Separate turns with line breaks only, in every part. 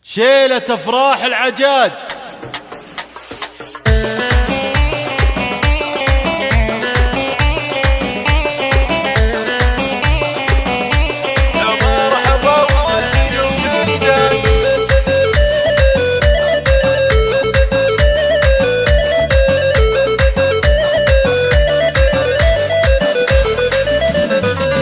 شيلة افراح العجاج.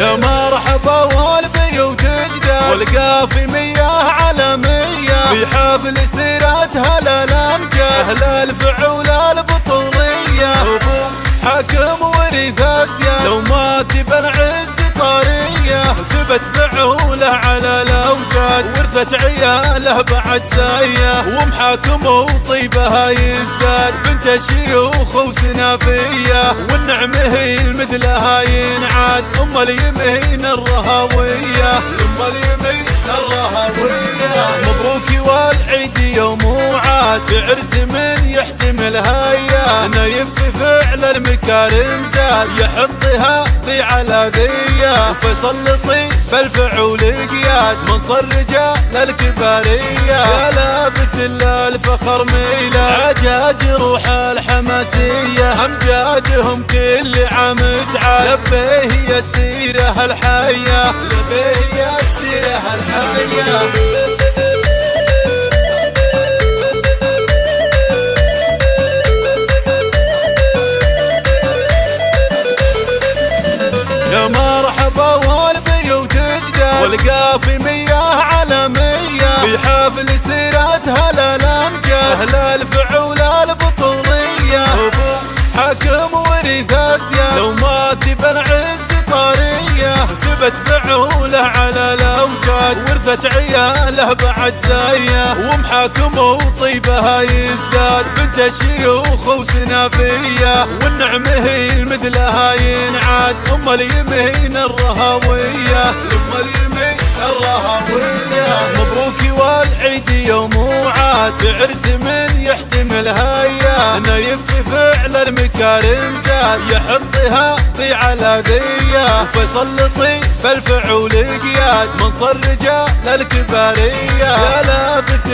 يا مرحبا والبيوت جداد والقافي مياه على مياه في حفل سيرات هلا الامجاد اهل الفعول البطولية ابو حاكم ورث اسياد لو ما تبى العز طارية ثبت فعوله على الاوجاد ورثت عياله بعد سايه ومحاكم وطيبها يزداد بنت الشيوخ وسنافيه والنعمه هي مثلها ينعاد ام اليمين الرهويه ام اليمين الرهويه مبروك والعيد يوم وعاد في عرس من يحتمل هيا نايف فعل المكارم زاد يحطها ذي على ذيه فيصل طيب الفعول قياد منصر رجال الكباريه يا لابت الفخر ميلاد عجاج روح الحماسيه امجادهم كل عام تعال لبيه يا السيره الحيه لبيه يا السيره الحيه. يا مرحبا والبيوت جداد والقافي مياه على مياه في حفل سيرات هلا الامجاد اهل الفعول البطولية ابو حاكم ورث اسياد لو ما تبى العز طارية ثبت فعوله على الاوجاد ورثت عياله بعد سايه ومحاكم وطيبها يزداد بنت الشيوخ وسنافيه والنعمه هي مثلها ينعاد ام اليمين الرهويه ام اليمين الرهويه مبروك والعيد يوم وعاد في عرس من يحتمل هيا نايف فعل المكارم زاد يحطها ذي على ذيه فيصل طيب الفعول قياد منصر رجال الكباريه يا لابت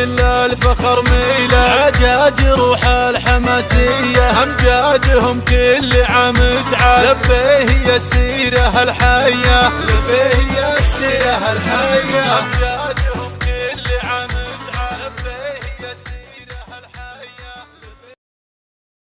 الفخر ميلاد عجاج روح الحماسيه امجادهم كل عام تعال لبيه يا السيره الحيه لبيه يا السيره الحيه.